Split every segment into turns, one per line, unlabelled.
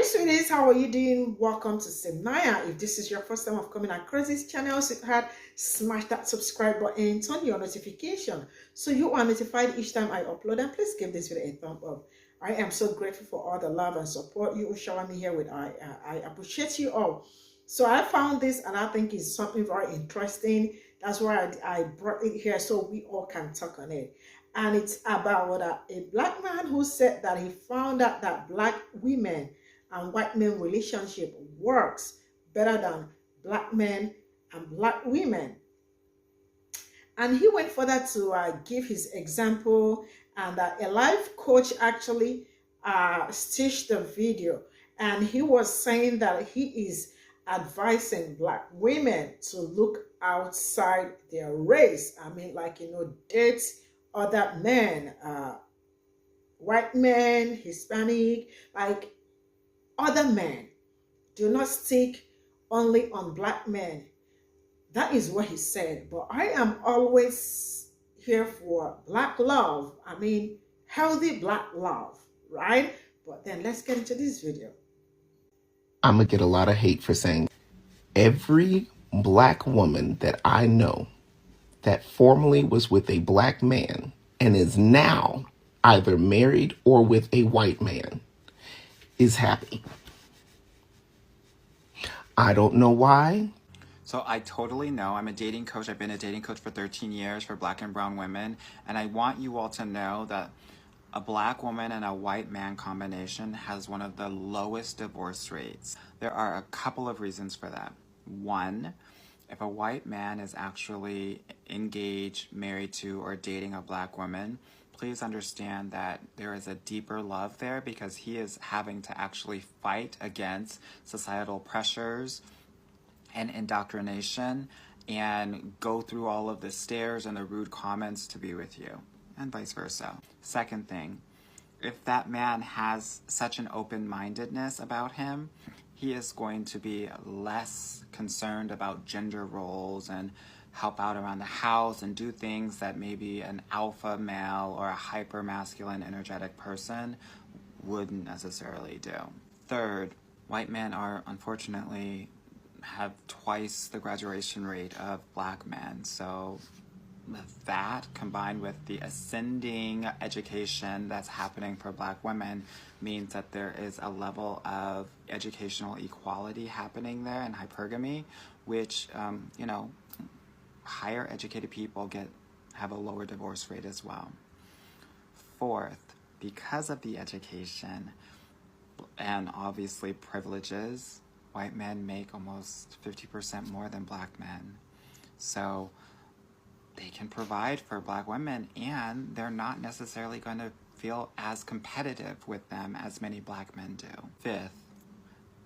Hi sweeties, how are you doing? Welcome to Cimnanya. If this is your first time of coming across this channel, sweetheart, smash that subscribe button, turn your notification so you are notified each time I upload, and please give this video a thumb up. I am so grateful for all the love and support you shower me here with. I appreciate you all. So I found this and I think it's something very interesting. That's why I brought it here so we all can talk on it. And it's about a black man who said that he found out that black women and white men relationship works better than black men and black women. And he went further to give his example, and a life coach actually stitched the video, and he was saying that he is advising black women to look outside their race. I mean, like, date other men, white men, Hispanic, like other men. Do not stick only on black men. That is what he said. But I am always here for black love. I mean, healthy black love, right? But then let's get into this video.
I'm going to get a lot of hate for saying every black woman that I know that formerly was with a black man and is now either married or with a white man is happy. I don't know why.
So I totally know. I'm a dating coach. I've been a dating coach for 13 years for black and brown women. And I want you all to know that a black woman and a white man combination has one of the lowest divorce rates. There are a couple of reasons for that. One, if a white man is actually engaged, married to, or dating a black woman, please understand that there is a deeper love there because he is having to actually fight against societal pressures and indoctrination and go through all of the stares and the rude comments to be with you, and vice versa. Second thing, if that man has such an open-mindedness about him, he is going to be less concerned about gender roles and help out around the house and do things that maybe an alpha male or a hyper masculine energetic person wouldn't necessarily do. Third, white men are unfortunately have twice the graduation rate of black men. So that combined with the ascending education that's happening for black women means that there is a level of educational equality happening there in hypergamy, which, higher educated people have a lower divorce rate as well. Fourth, because of the education and obviously privileges, white men make almost 50% more than black men. So they can provide for black women, and they're not necessarily going to feel as competitive with them as many black men do. Fifth,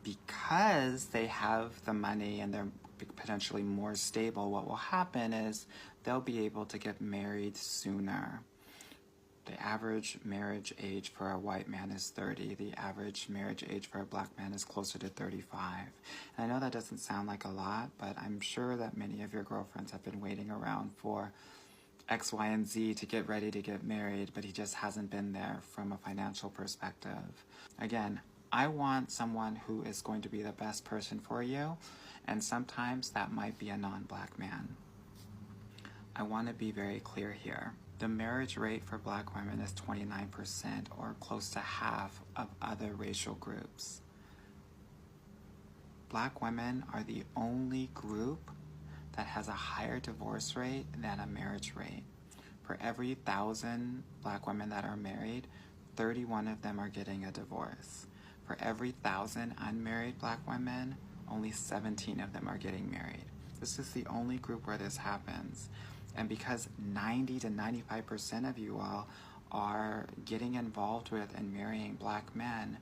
because they have the money and they're potentially more stable, what will happen is they'll be able to get married sooner. The average marriage age for a white man is 30. The average marriage age for a black man is closer to 35. And I know that doesn't sound like a lot, but I'm sure that many of your girlfriends have been waiting around for X, Y, and Z to get ready to get married, but he just hasn't been there from a financial perspective. Again, I want someone who is going to be the best person for you, and sometimes that might be a non-black man. I want to be very clear here. The marriage rate for black women is 29%, or close to half of other racial groups. Black women are the only group that has a higher divorce rate than a marriage rate. For every 1,000 black women that are married, 31 of them are getting a divorce. For every 1,000 unmarried black women, only 17 of them are getting married. This is the only group where this happens. And because 90 to 95% of you all are getting involved with and marrying black men,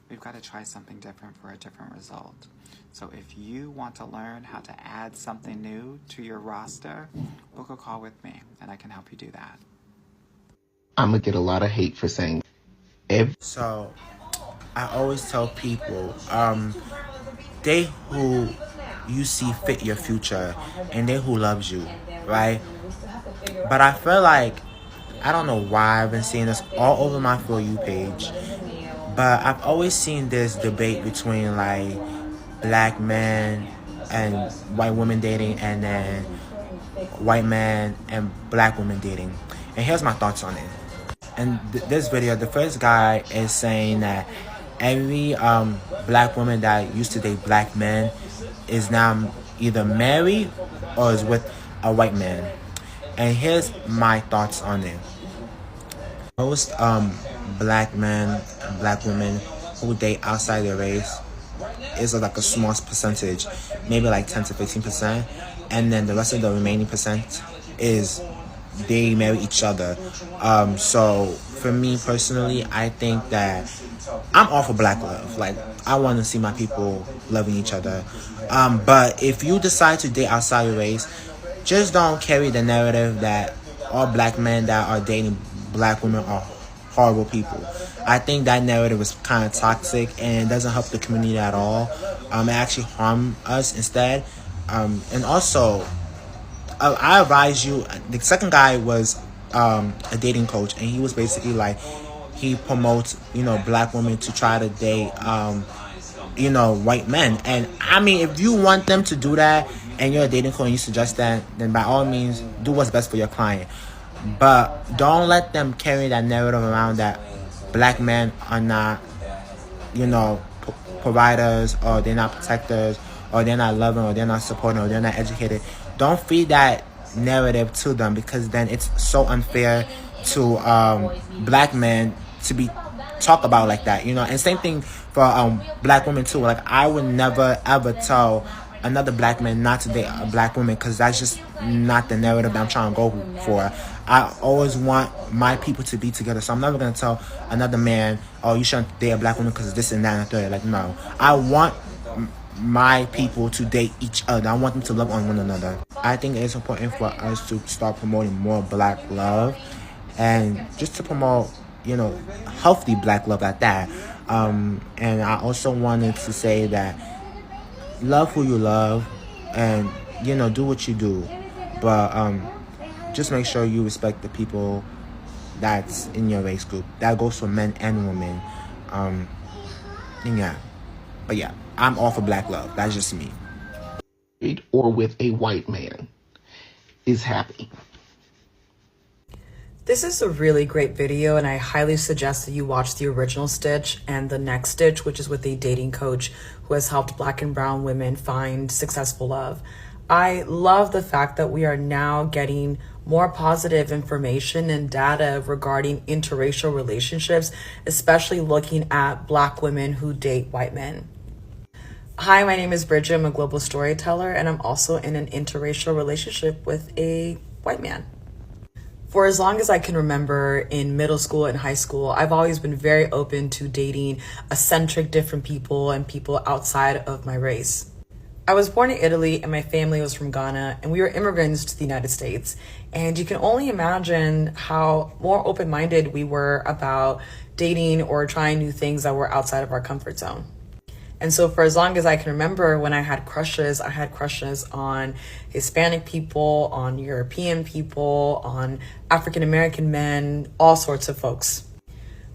we've got to try something different for a different result. So if you want to learn how to add something new to your roster, book a call with me and I can help you do that.
I'm going to get a lot of hate for saying
So I always tell people, they who you see fit your future and they who loves you, right? But I feel like, I don't know why I've been seeing this all over my For You page. But I've always seen this debate between like black men and white women dating, and then white men and black women dating. And here's my thoughts on it. In this video, the first guy is saying that every black woman that used to date black men is now either married or is with a white man. And here's my thoughts on it. Most black men and black women who date outside their race is like a small percentage, maybe like 10 to 15%, and then the rest of the remaining percent is they marry each other. So for me personally, I think that I'm all for black love. Like, I want to see my people loving each other. But if you decide to date outside your race, just don't carry the narrative that all black men that are dating black women are horrible people. I think that narrative is kind of toxic and it doesn't help the community at all. It actually harms us instead. And also, I advise you. The second guy was a dating coach, and he was basically like, he promotes black women to try to date white men. And I mean, if you want them to do that and you're a dating coach and you suggest that, then by all means do what's best for your client. But don't let them carry that narrative around that black men are not providers, or they're not protectors, or they're not loving, or they're not supporting, or they're not educated. Don't feed that narrative to them, because then it's so unfair to black men to be talked about like that, and same thing for black women too. Like, I would never ever tell another black man not to date a black woman, because that's just not the narrative that I'm trying to go for. I always want my people to be together, so I'm never going to tell another man, oh, you shouldn't date a black woman because this and that and the third. Like, no, I want my people to date each other. I want them to love on one another. I think it's important for us to start promoting more black love, and just to promote healthy black love at that. And I also wanted to say that love who you love, and do what you do, but just make sure you respect the people that's in your race group. That goes for men and women. And yeah, but yeah, I'm all for black love. That's just me.
Or with a white man is happy.
This is a really great video, and I highly suggest that you watch the original Stitch and the next Stitch, which is with a dating coach who has helped black and brown women find successful love. I love the fact that we are now getting more positive information and data regarding interracial relationships, especially looking at black women who date white men. Hi, my name is Bridget. I'm a global storyteller, and I'm also in an interracial relationship with a white man. For as long as I can remember, in middle school and high school, I've always been very open to dating eccentric different people and people outside of my race. I was born in Italy and my family was from Ghana, and we were immigrants to the United States. And you can only imagine how more open-minded we were about dating or trying new things that were outside of our comfort zone. And so for as long as I can remember, when I had crushes on Hispanic people, on European people, on African American men, all sorts of folks.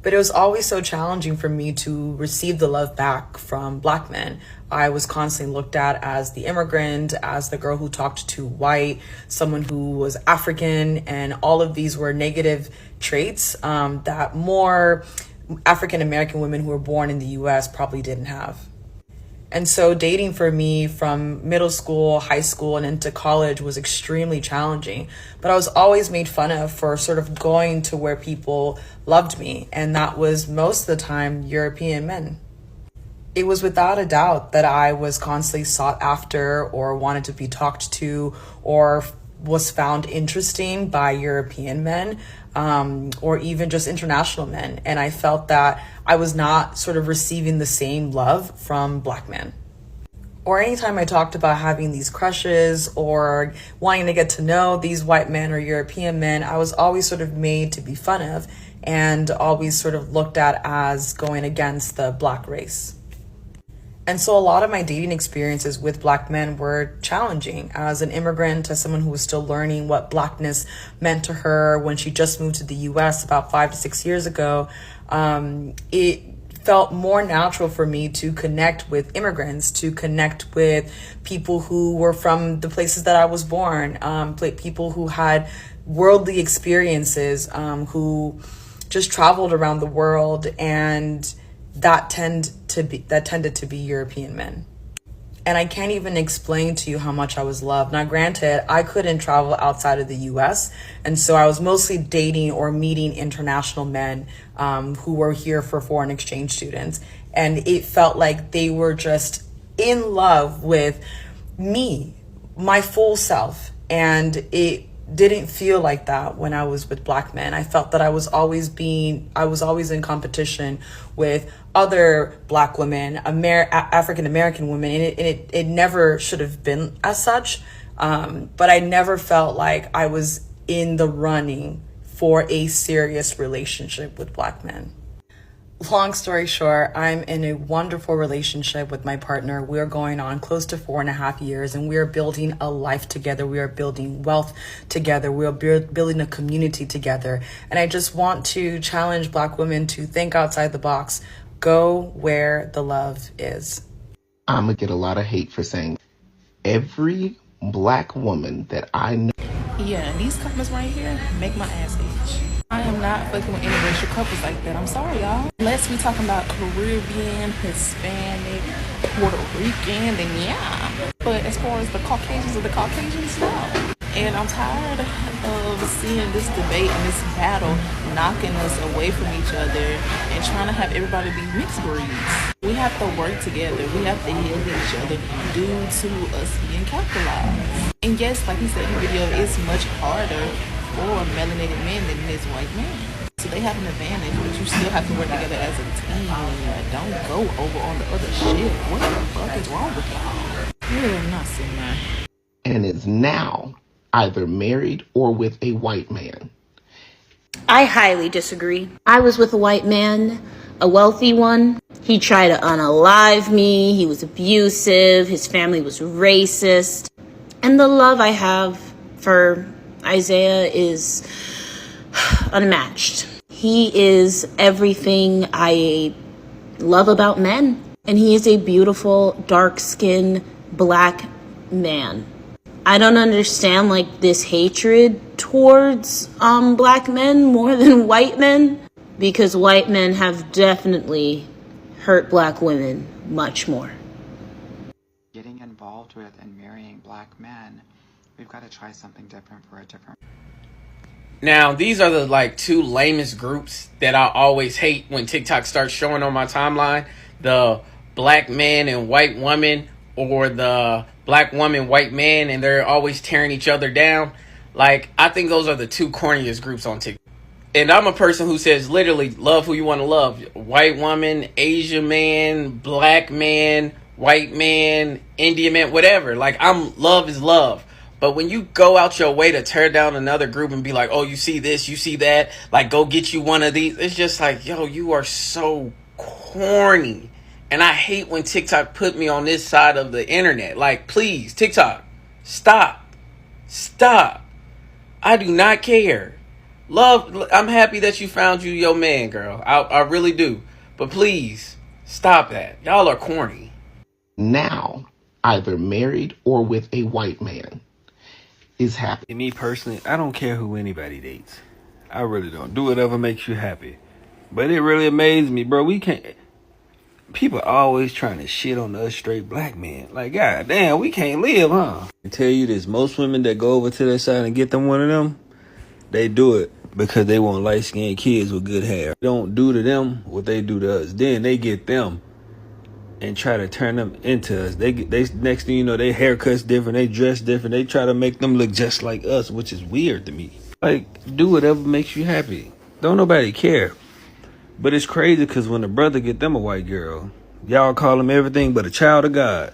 But it was always so challenging for me to receive the love back from black men. I was constantly looked at as the immigrant, as the girl who talked too white, someone who was African, and all of these were negative traits that more African American women who were born in the US probably didn't have. And so dating for me from middle school, high school, and into college was extremely challenging. But I was always made fun of for sort of going to where people loved me. And that was most of the time European men. It was without a doubt that I was constantly sought after or wanted to be talked to or was found interesting by European men, or even just international men. And I felt that I was not sort of receiving the same love from black men. Or anytime I talked about having these crushes or wanting to get to know these white men or European men, I was always sort of made to be fun of and always sort of looked at as going against the black race. And so a lot of my dating experiences with black men were challenging. As an immigrant, as someone who was still learning what blackness meant to her when she just moved to the US about 5 to 6 years ago, it felt more natural for me to connect with immigrants, to connect with people who were from the places that I was born, people who had worldly experiences, who just traveled around the world, and that tended to be European men. And I can't even explain to you how much I was loved. Now, granted, I couldn't travel outside of the US. And so I was mostly dating or meeting international men who were here for foreign exchange students. And it felt like they were just in love with me, my full self. And it didn't feel like that when I was with Black men. I felt that I was always in competition with other Black women, African American women, and it never should have been as such. But I never felt like I was in the running for a serious relationship with Black men. Long story short, I'm in a wonderful relationship with my partner. We're going on close to 4.5 years, and we are building a life together. We are building wealth together. We are building a community together. And I just want to challenge Black women to think outside the box. Go where the love is.
I'm going to get a lot of hate for saying every Black woman that I know.
Yeah, and these comments right here make my ass itch. I am not fucking with interracial couples like that. I'm sorry, y'all. Unless we talking about Caribbean, Hispanic, Puerto Rican, then yeah. But as far as the Caucasians, no. And I'm tired of seeing this debate and this battle knocking us away from each other and trying to have everybody be mixed breeds. We have to work together. We have to heal each other due to us being capitalized. And yes, like he said in the video, it's much harder for melanated men than it is white men. So they have an advantage, but you still have to work together as a team. Don't go over on the other shit. What the fuck is wrong with y'all? I'm not seeing that.
And is now either married or with a white man.
I highly disagree. I was with a white man, a wealthy one. He tried to unalive me. He was abusive. His family was racist. And the love I have for Isaiah is unmatched. He is everything I love about men. And he is a beautiful, dark-skinned, Black man. I don't understand like this hatred towards Black men more than white men, because white men have definitely hurt Black women much more.
Getting involved with and marrying Black men, we've got to try something different for a different.
Now, these are the like two lamest groups that I always hate when TikTok starts showing on my timeline. The Black man and white woman, or the Black woman, white man, and they're always tearing each other down. Like, I think those are the two corniest groups on TikTok. And I'm a person who says literally love who you want to love. White woman, Asian man, Black man, white man, Indian man, whatever. Like, love is love. But when you go out your way to tear down another group and be like, oh, you see this, you see that, like, go get you one of these. It's just like, yo, you are so corny. And I hate when TikTok put me on this side of the internet. Like, please, TikTok, stop. I do not care. Love, I'm happy that you found your man, girl. I really do. But please, stop that. Y'all are corny.
Now, either married or with a white man, is happy.
Me personally, I don't care who anybody dates. I really don't. Do whatever makes you happy. But it really amazes me, bro. People always trying to shit on us straight Black men. Like, god damn, we can't live, huh? I tell you this, most women that go over to that side and get them one of them, they do it because they want light-skinned kids with good hair. They don't do to them what they do to us. Then they get them and try to turn them into us. They next thing you know, their haircuts different, they dress different. They try to make them look just like us, which is weird to me. Like, do whatever makes you happy. Don't nobody care. But it's crazy because when a brother get them a white girl, y'all call him everything but a child of God.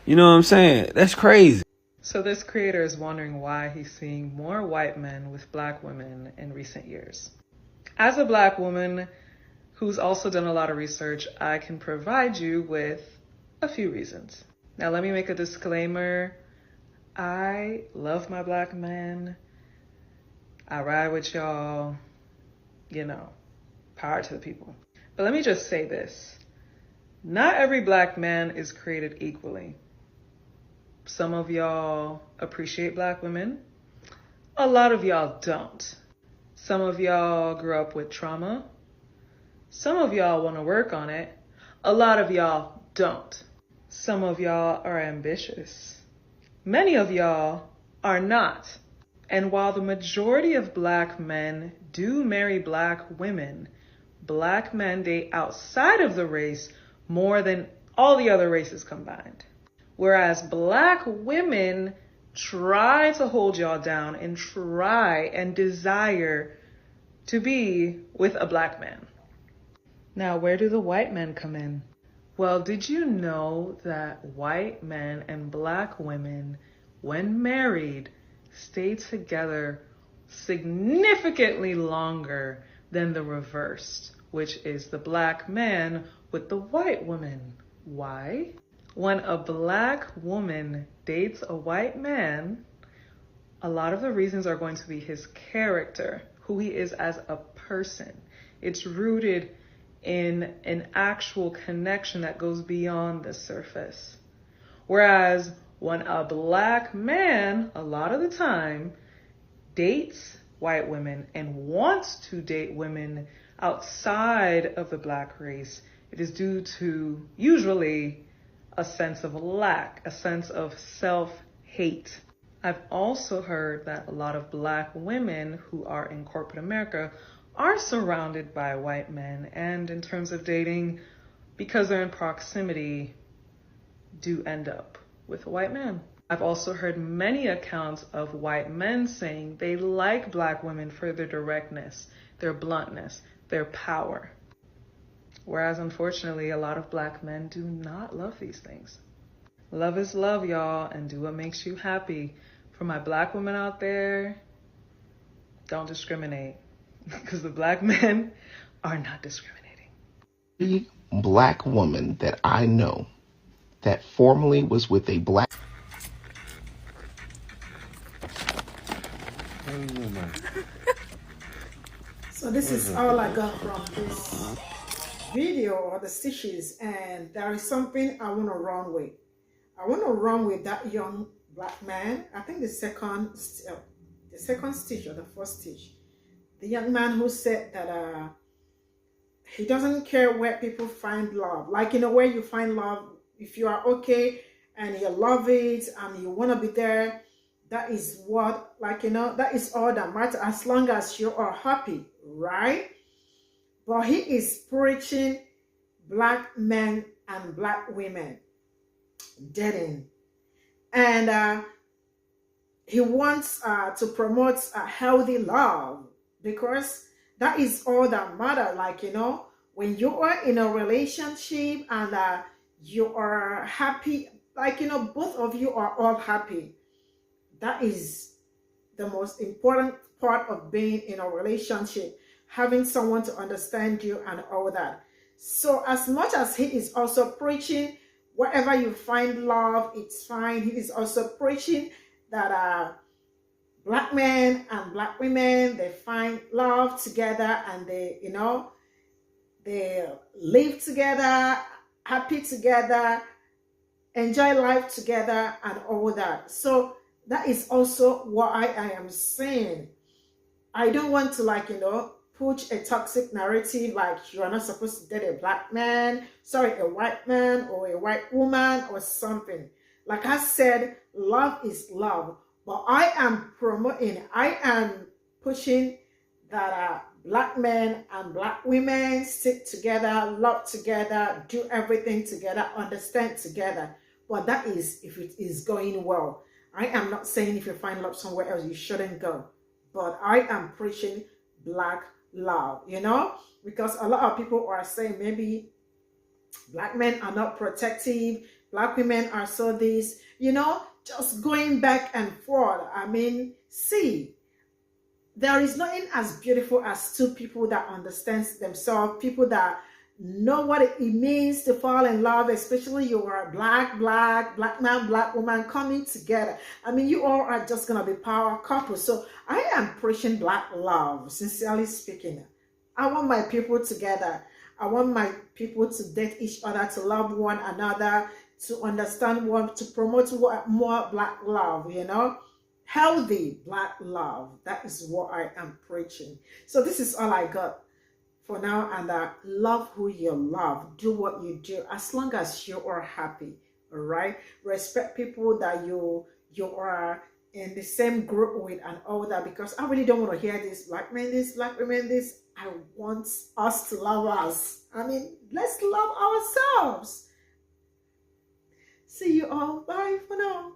You know what I'm saying? That's crazy.
So this creator is wondering why he's seeing more white men with Black women in recent years. As a Black woman who's also done a lot of research, I can provide you with a few reasons. Now let me make a disclaimer. I love my Black men. I ride with y'all, power to the people. But let me just say this. Not every black man is created equally. Some of y'all appreciate black women. A lot of y'all don't. Some of y'all grew up with trauma. Some of y'all want to work on it. A lot of y'all don't. Some of y'all are ambitious. Many of y'all are not. And while the majority of black men do marry black women, black men date outside of the race more than all the other races combined. Whereas black women try to hold y'all down and try and desire to be with a black man. Now, where do the white men come in? Well, did you know that white men and black women, when married, stay together significantly longer than the reverse, which is the black man with the white woman? Why? When a black woman dates a white man, a lot of the reasons are going to be his character, who he is as a person. It's rooted in an actual connection that goes beyond the surface. Whereas when a black man, a lot of the time, dates white women and wants to date women outside of the black race, it is due to usually a sense of lack, a sense of self-hate. I've also heard that a lot of black women who are in corporate America are surrounded by white men, and in terms of dating, because they're in proximity, do end up with a white man. I've also heard many accounts of white men saying they like black women for their directness, their bluntness, their power. Whereas unfortunately, a lot of black men do not love these things. Love is love, y'all, and do what makes you happy. For my black women out there, don't discriminate. Because the black men are not discriminating.
Every black woman that I know that formerly was with a black...
So this is all I got from this video or the stitches, and there is something I want to run with. I want to run with that young black man. I think the second stitch or the first stitch. The young man who said that he doesn't care where people find love. Like, you know, where you find love, if you are okay and you love it and you want to be there, that is what, like, you know, that is all that matters, as long as you are happy, right? But he is preaching black men and black women dating. And he wants to promote a healthy love, because that is all that matters. Like, you know, when you are in a relationship and you are happy, like, you know, both of you are all happy. That is the most important part of being in a relationship, having someone to understand you and all that. So as much as he is also preaching, wherever you find love, it's fine. He is also preaching that black men and black women, they find love together and they, you know, they live together, happy together, enjoy life together and all that. So that is also what I am saying. I don't want to, like, you know, push a toxic narrative like you are not supposed to date a black man, sorry, a white man or a white woman or something. Like I said, love is love. But I am promoting, I am pushing that black men and black women stick together, love together, do everything together, understand together. But that is if it is going well. I am not saying if you find love somewhere else, you shouldn't go. But I am preaching black love, you know? Because a lot of people are saying maybe black men are not protective, black women are so this, you know? Just going back and forth. I mean, see, there is nothing as beautiful as two people that understand themselves, people that know what it means to fall in love, especially you are black man, black woman coming together. I mean, you all are just going to be power couples. So I am preaching black love, sincerely speaking. I want my people together. I want my people to date each other, to love one another, to understand one, to promote more Black love, you know, healthy Black love. That is what I am preaching. So this is all I got for now, and love who you love, do what you do as long as you are happy. All right, respect people that you are in the same group with and all that, because I really don't want to hear this black men this, black women this. I want us to love us. I mean, let's love ourselves. See you all. Bye for now.